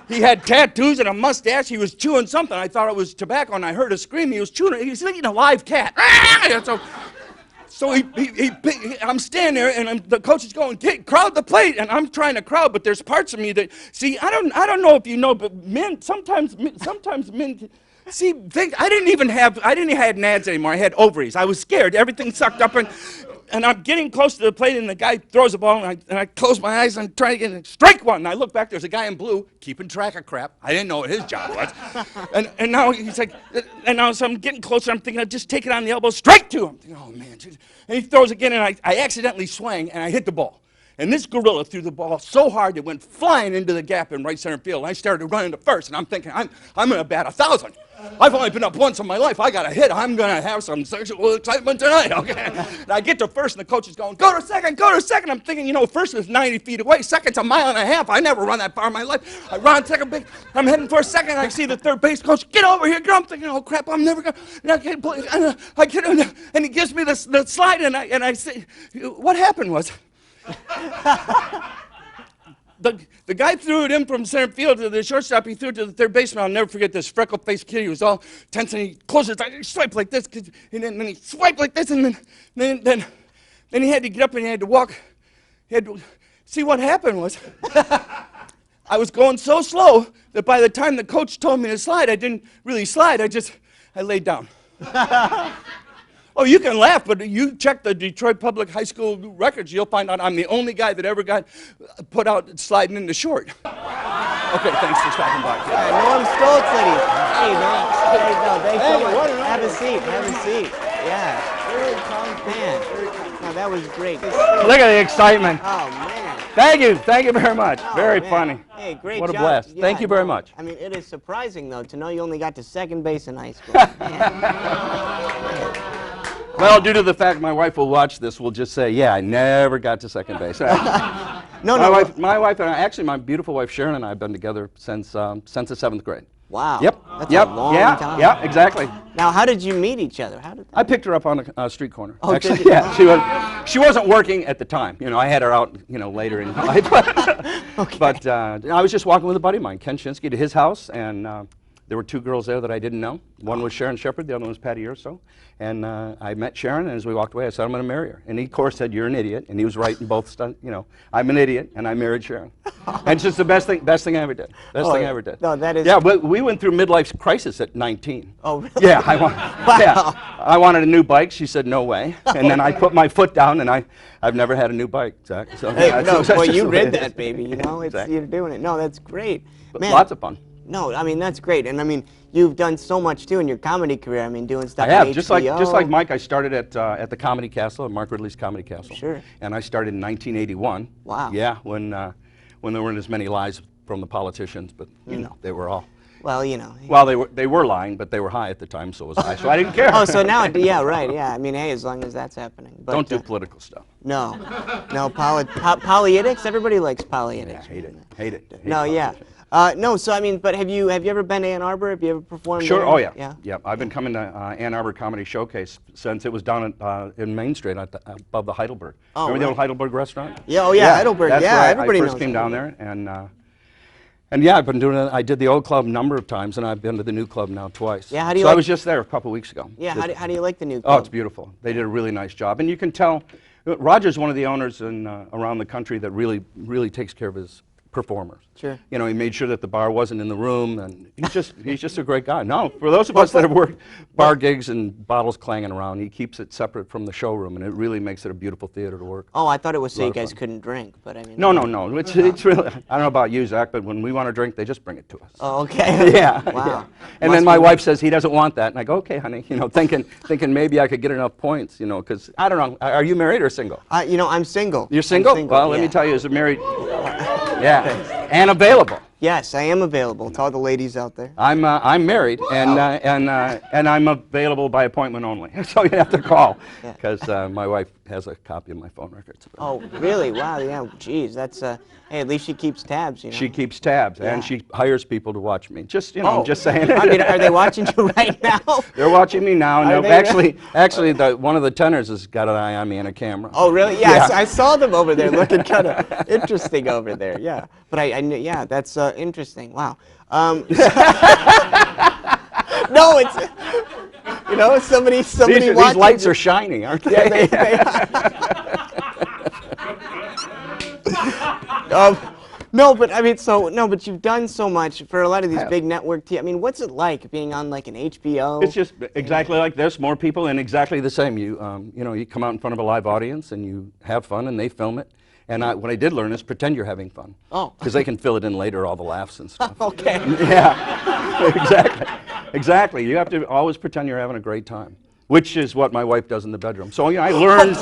He had tattoos and a mustache. He was chewing something. I thought it was tobacco, and I heard a scream. He was chewing it. He was eating a live cat. So I'm standing there, and the coach is going, "Crowd the plate," and I'm trying to crowd, but there's parts of me that, see, I don't know if you know, but men sometimes men. See, I didn't have nads anymore. I had ovaries. I was scared. Everything sucked up, and I'm getting close to the plate, and the guy throws a ball, and I close my eyes and try to get a strike one. And I look back, there's a guy in blue keeping track of crap. I didn't know what his job was. and now he's like, and now so I'm getting closer. I'm thinking, I'll just take it on the elbow, strike two. I'm thinking, oh man. And he throws again, and I accidentally swang, and I hit the ball. And this gorilla threw the ball so hard it went flying into the gap in right center field. And I started running to first, and I'm thinking, I'm going to bat 1,000. I've only been up once in my life. I got a hit. I'm going to have some sexual excitement tonight. Okay. And I get to first, and the coach is going, "Go to second, go to second." I'm thinking, first is 90 feet away. Second's 1.5 miles. I never run that far in my life. I run second base. I'm heading for second. And I see the third base coach, "Get over here." I'm thinking, oh, crap, I'm never going to. And he gives me the slide, and I say, what happened was, the guy threw it in from center field to the shortstop. He threw it to the third baseman. I'll never forget this freckle-faced kid. He was all tense, and he closed his eyes. He swiped like this, and then he swiped like this, and then he had to get up and he had to walk. See, what happened was, I was going so slow that by the time the coach told me to slide, I didn't really slide. I laid down. Oh, you can laugh, but you check the Detroit Public High School records, you'll find out I'm the only guy that ever got put out sliding into short. Okay, thanks for stopping by. Norm Stultz, ladies. Hey, man. Hey, no, thanks so much. Have a seat. Have a seat. Yeah. Very calm man. No, that was great. Look at the excitement. Oh, man. Thank you very much. Oh, very man. funny. Hey, great What job. a blast. Yeah, Thank you very much. I mean, it is surprising, though, to know you only got to second base in high school. Well, due to the fact my wife will watch this, we'll just say, yeah, I never got to second base. My wife and I, actually my beautiful wife Sharon and I have been together since the 7th grade. Wow. Yep. That's a long time. Yeah, exactly. Now, how did you meet each other? I picked her up on a street corner. Oh, actually, did you? yeah, she wasn't working at the time. I had her out, later in life. Okay. But I was just walking with a buddy of mine, Ken Shinsky, to his house, and there were 2 girls there that I didn't know. One was Sharon Shepard, the other one was Patty Urso. And I met Sharon, and as we walked away, I said, I'm going to marry her. And he, of course, said, you're an idiot. And he was right in both, I'm an idiot, and I married Sharon. And it's just the best thing I ever did. Best thing I ever did. No, that is... Yeah, we went through midlife crisis at 19. Oh, really? Yeah, I wanted a new bike. She said, no way. And then I put my foot down, and I've never had a new bike, Zach. So, hey, yeah, no, so well, you read that, baby. Exactly. You're doing it. No, that's great. Man, lots of fun. No, I mean, that's great. And I mean, you've done so much too in your comedy career. I mean, doing stuff I have. on Just HBO. like Mike, I started at the Comedy Castle, at Mark Ridley's Comedy Castle. Sure. And I started in 1981. Wow. Yeah, when there weren't as many lies from the politicians, but they were all. Well, Well, they were lying, but they were high at the time, so was I. So I didn't care. Oh, so now, yeah, right, yeah. I mean, hey, as long as that's happening. But, don't do political stuff. No, no, politics. Everybody likes politics. Yeah, hate it. No, yeah. No, so I mean, but have you ever been to Ann Arbor? Have you ever performed Sure. there? Oh yeah. Yeah. Yeah. I've been coming to Ann Arbor Comedy Showcase since it was down in Main Street above the Heidelberg. Oh, Remember the right. old Heidelberg restaurant? Yeah. Oh yeah, Heidelberg. That's Yeah, where everybody I knows first came that. down there, and yeah, I've been doing it. I did the old club a number of times, and I've been to the new club now twice. Yeah. How do you so like? I was just there a couple weeks ago. Yeah. How do you like the new Oh, club? it's beautiful. They did a really nice job, and you can tell. Roger's one of the owners around the country that really takes care of his performers. Sure. You know, he made sure that the bar wasn't in the room, and he's just a great guy. No, for those of us that have worked bar gigs and bottles clanging around, he keeps it separate from the showroom, and it really makes it a beautiful theater to work. Oh, I thought it was so A lot you of guys fun. couldn't drink, but I mean. No. It's really. I don't know about you, Zach, but when we want to drink, they just bring it to us. Oh, okay. Yeah. Wow. Yeah. And then my wife says he doesn't want that, and I go, okay, honey, you know, thinking maybe I could get enough points, you know, because I don't know. Are you married or single? You know, I'm single. You're single? I'm single, Well, let me yeah. tell you, as a married, yeah, and available. Yes, I am available to all the ladies out there. I'm married, and I'm available by appointment only. So you have to call, because my wife has a copy of my phone records. Oh, really? Wow. Yeah. Geez, that's hey, at least she keeps tabs. You know. She keeps tabs, Yeah. and she hires people to watch me. Just, you know, I'm just saying. I mean, are they watching you right now? They're watching me now. Are No, they actually, one of the tenors has got an eye on me and a camera. Oh, really? Yeah, I saw them over there looking kind of interesting over there. Yeah, but I knew, yeah, that's interesting. Wow. No, it's you know somebody These watching. lights are shining, aren't they? Yeah, they no, but I mean, but you've done so much for a lot of these big network I mean, what's it like being on like an HBO? It's just exactly like this, more people, and exactly the same. You know, you come out in front of a live audience and you have fun, and they film it. And what I did learn is pretend you're having fun. Oh. Because they can fill it in later, all the laughs and stuff. Okay. Yeah, exactly. You have to always pretend you're having a great time, which is what my wife does in the bedroom. So you know, I learned.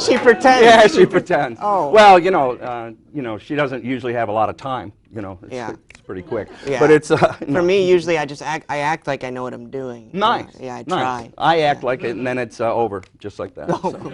She pretends. Yeah, she pretends. Oh. Well, you know, she doesn't usually have a lot of time. You know, it's pretty quick. Yeah. But it's for me, usually I act like I know what I'm doing. Nice. Yeah, I nice. try. I act like it, and then it's over, just like that. So.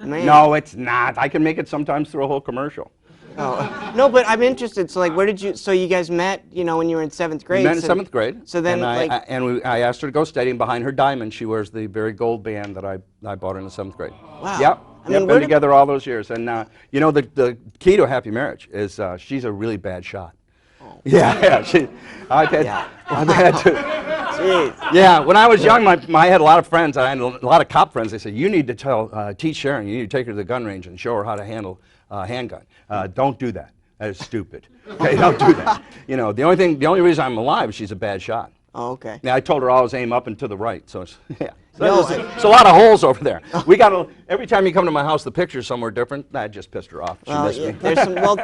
Man. No, it's not. I can make it sometimes through a whole commercial. Oh. No, but I'm interested. So, like, so you guys met, you know, when you were in 7th grade? We met in 7th grade. So then, I asked her to go study, and behind her diamond, she wears the very gold band that I bought her in the 7th grade. Wow. Yep. I mean, Been together all those years. And, you know, the key to a happy marriage is she's a really bad shot. Oh. Yeah. I've had to. Jeez. Yeah, when I was young, I had a lot of friends. I had a lot of cop friends. They said, you need to teach Sharon, you need to take her to the gun range and show her how to handle a handgun. Don't do that. That is stupid. Okay, don't do that. You know, the only reason I'm alive is she's a bad shot. Oh, okay. Now, I told her always aim up and to the right. So, yeah. No, There's a lot of holes over there. Every time you come to my house, the picture's somewhere different. That just pissed her off. She missed me.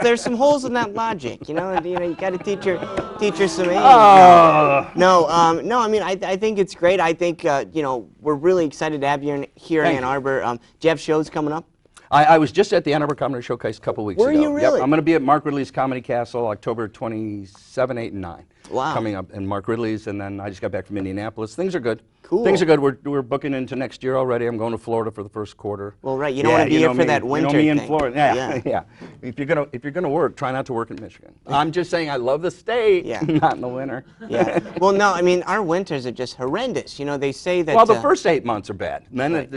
There's some holes in that logic, you know. You got to teach her some aim. Oh. No, I mean, I think it's great. I think, you know, we're really excited to have you here in Ann Arbor. Do you have shows coming up? I was just at the Ann Arbor Comedy Showcase a couple weeks ago. Were you really? Yep, I'm going to be at Mark Ridley's Comedy Castle October 27, 8, and 9. Wow. Coming up in Mark Ridley's, and then I just got back from Indianapolis. Things are good. Cool. Things are good. We're booking into next year already. I'm going to Florida for the first quarter. Well, right. You don't want to be here for that winter thing. You know me thing. in Florida. Yeah. If you're gonna work, try not to work in Michigan. I'm just saying I love the state. Yeah. Not in the winter. Yeah. Well, no. I mean, our winters are just horrendous. You know, they say that. Well, the first 8 months are bad. Then it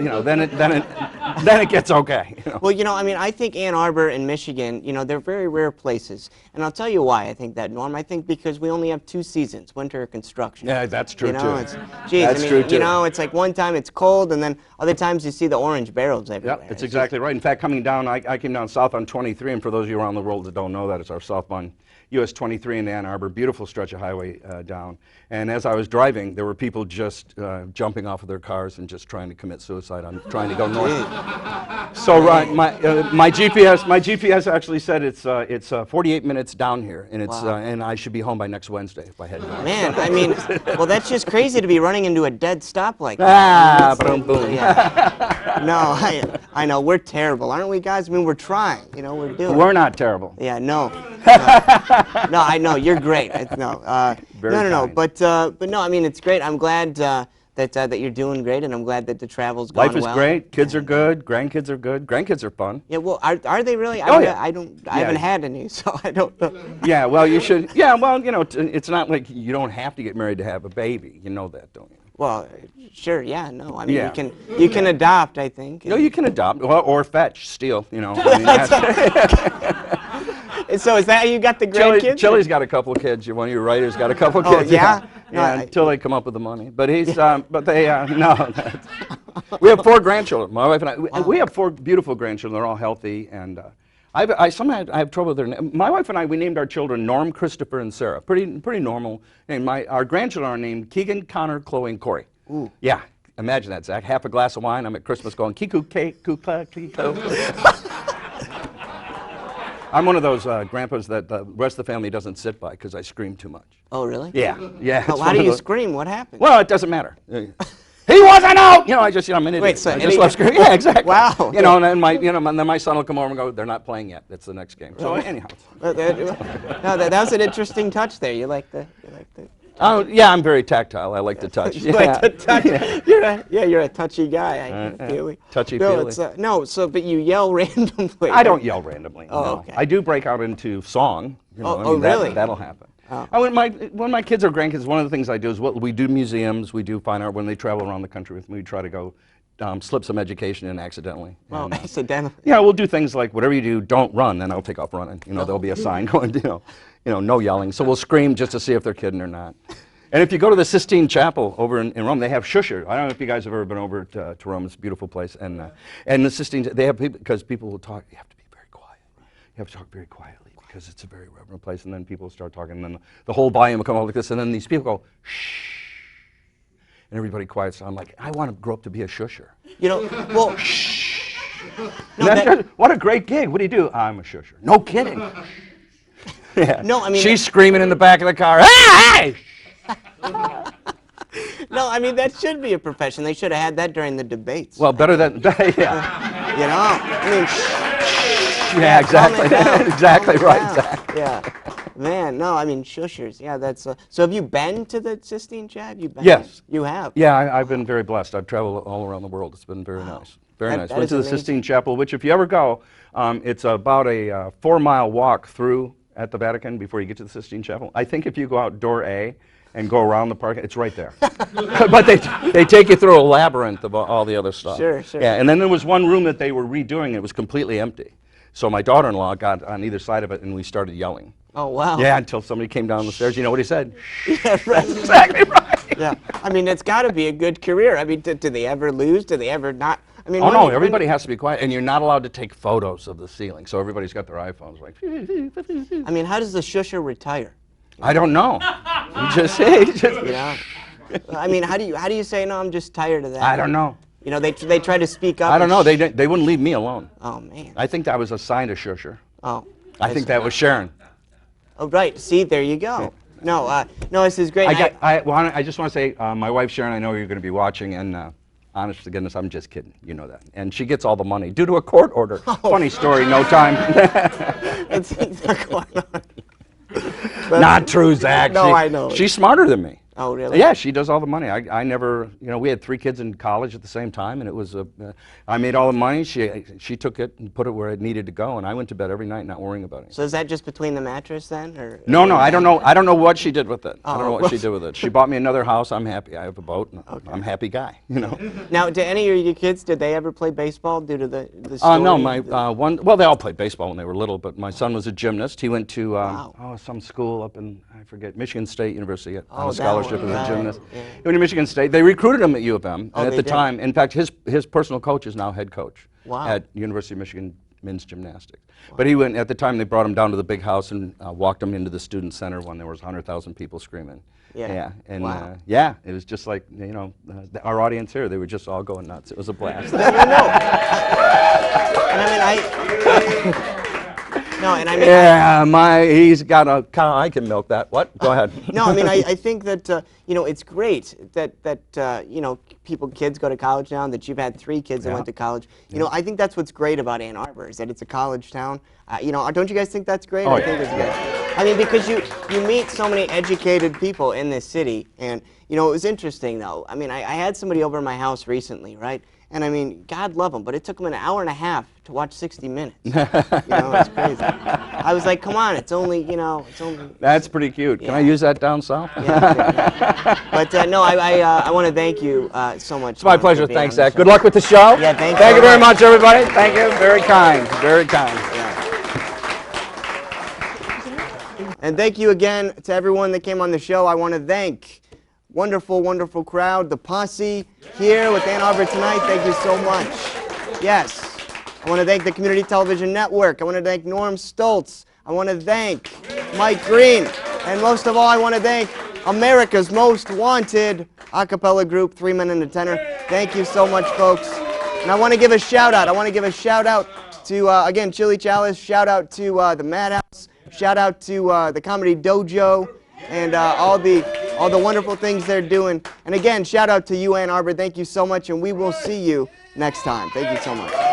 gets okay. You know? Well, you know, I mean, I think Ann Arbor and Michigan, you know, they're very rare places, and I'll tell you why I think that, Norm. I think because we only have 2 seasons, winter or construction. Yeah, that's true you know, too. That's true too. You know, it's like one time it's cold, and then other times you see the orange barrels everywhere. Yeah, that's exactly right. In fact, coming down, I came down south on 23, and for those of you around the world that don't know that, it's our southbound US 23 in Ann Arbor, beautiful stretch of highway down. And as I was driving, there were people just jumping off of their cars and just trying to commit suicide. I'm trying to go north. So my GPS actually said it's 48 minutes down here, and it's and I should be home by next Wednesday if I head north. Man, I mean, well, that's just crazy to be running into a dead stop like that. Ah, boom, boom. Yeah. No, I know we're terrible, aren't we, guys? I mean, we're trying. You know, we're doing. We're not terrible. Yeah, no. No, I know you're great. No, no. But no, I mean, it's great. I'm glad that you're doing great, and I'm glad that the travel's gone Life is well. great. Kids are good. Grandkids are good. Grandkids are fun. Yeah, well, are they really? Oh, yeah. I haven't had any, so I don't know. Yeah, well, you should. Yeah, well, you know, it's not like you don't have to get married to have a baby. You know that, don't you? Well, sure, yeah, no. I mean, Yeah. you can adopt, I think. No, you can adopt, well, or fetch, steal. You know. I mean, that's So is that how you got the grandkids? Chili's got a couple of kids. One of your writers got a couple of Oh, kids. yeah? Yeah, No, until they come up with the money. But he's, but they, no. We have 4 grandchildren. My wife and I. We have 4 beautiful grandchildren. They're all healthy, and sometimes I have trouble with their name. My wife and I, we named our children Norm, Christopher, and Sarah. Pretty normal name. Our grandchildren are named Keegan, Connor, Chloe, and Corey. Ooh. Yeah, imagine that, Zach. Half a glass of wine. I'm at Christmas going kiku, kukla, kiko. I'm one of those grandpas that the rest of the family doesn't sit by because I scream too much. Oh, really? Yeah, yeah. Well, how do you scream? What happened? Well, it doesn't matter. He wasn't out. You know, I'm an idiot. Wait, so I just love screaming. Yeah, exactly. Wow. You know, and then my son will come over and go, "They're not playing yet. It's the next game." So anyhow. No, that was an interesting touch there. You like the. Oh yeah, I'm very tactile. I like to touch. You like to touch. You're a touchy guy. I feel it. Touchy-feely. But you yell randomly. I don't yell randomly. Oh, no. okay. I do break out into song. You know, really? That'll happen. Oh. When my kids are grandkids, one of the things I do is we do museums, we do fine art. When they travel around the country with me, we try to go slip some education in accidentally. Oh, And, accidentally. Yeah, we'll do things like whatever you do, don't run, then I'll take off running. You know, there'll be a sign going, no yelling. So we'll scream just to see if they're kidding or not. And if you go to the Sistine Chapel over in Rome, they have shusher. I don't know if you guys have ever been over to Rome. It's a beautiful place. And the Sistine, they have people, because people will talk, you have to be very quiet. You have to talk very quietly because it's a very reverent place. And then people start talking, and then the whole volume will come out like this. And then these people go, shh. And everybody quiets. So I'm like, I want to grow up to be a shusher. Well, shh. What a great gig. What do you do? I'm a shusher. No kidding. Yeah. No, I mean. She's screaming in the back of the car, hey! No, I mean, that should be a profession. They should have had that during the debates. Well, better than, yeah. Yeah, exactly. Exactly right, Zach. Yeah. Man, no, I mean, shushers. Yeah, that's. So have you been to the Sistine Chapel? Yes. You have? Yeah, I've been very blessed. I've traveled all around the world. It's been very nice. Very nice. Went to the Sistine Chapel, which if you ever go, it's about a 4-mile walk through at the Vatican before you get to the Sistine Chapel. I think if you go out door A and go around the park, it's right there. But they take you through a labyrinth of all the other stuff. Sure. Yeah, and then there was one room that they were redoing. It was completely empty. So my daughter-in-law got on either side of it, and we started yelling. Oh, wow. Yeah, until somebody came down the stairs. You know what he said? Yeah, right. Exactly right. Yeah. I mean, it's got to be a good career. I mean, do they ever lose? Do they ever not? I mean, oh, no, everybody has to be quiet, and you're not allowed to take photos of the ceiling. So everybody's got their iPhones like. I mean, how does the shusher retire? I don't know. Just I mean, how do you say, no, I'm just tired of that? I don't know. They try to speak up. I don't know. They wouldn't leave me alone. Oh, man. I think that was assigned a shusher. Oh. I think that was Sharon. Oh, right. See, there you go. No, this is great. I just want to say, my wife Sharon, I know you're going to be watching, and honest to goodness, I'm just kidding. You know that. And she gets all the money due to a court order. Oh. Funny story, no time. Not true, Zach. No, I know. She's smarter than me. Oh, really? Yeah, she does all the money. I never, we had 3 kids in college at the same time, and it was, I made all the money. She took it and put it where it needed to go, and I went to bed every night not worrying about it. So is that just between the mattress then? Or no, I don't know. I don't know what she did with it. I don't know what she did with it. She bought me another house. I'm happy. I have a boat. And I'm a happy guy, Now, do any of your kids, did they ever play baseball due to the story? No, my well, they all played baseball when they were little, but my son was a gymnast. He went to some school up in, I forget, Michigan State University on a scholarship as a gymnast. Yeah. He went to Michigan State. They recruited him at U of M, and at the time, in fact, his personal coach is now head coach at University of Michigan men's gymnastics. Wow. But he went, at the time, they brought him down to the big house and walked him into the student center when there was 100,000 people screaming. Yeah. And it was just like, our audience here, they were just all going nuts. It was a blast. He's got a cow. I can milk that. What? Go ahead. No, I mean, I think that, it's great that kids go to college now, and that you've had 3 kids that went to college. I think that's what's great about Ann Arbor, is that it's a college town. Don't you guys think that's great? Oh, I think it's great. I mean, because you meet so many educated people in this city, and you know, it was interesting though. I mean, I had somebody over at my house recently, right? And I mean, God love them, but it took them an hour and a half to watch 60 Minutes. You know, it's crazy. I was like, come on, it's only, you know, it's only. That's pretty cute. Can I use that down south? Yeah. But no, I want to thank you so much. It's my pleasure. Thanks, Zach. Good luck with the show. Yeah, thank you. Thank you very much. much, everybody. Thank you. Very kind. Very kind. And thank you again to everyone that came on the show. I want to thank wonderful, wonderful crowd, the posse here with Ann Arbor tonight. Thank you so much. Yes. I want to thank the Community Television Network. I want to thank Norm Stultz. I want to thank Mike Green. And most of all, I want to thank America's Most Wanted a cappella group, 3 Men and a Tenor. Thank you so much, folks. And I want to give a shout out. I want to give a shout out to, again, Chili Chalice. Shout out to the Madhouse. Shout out to the Comedy Dojo and all the wonderful things they're doing. And again, shout out to you, Ann Arbor. Thank you so much, and we will see you next time. Thank you so much.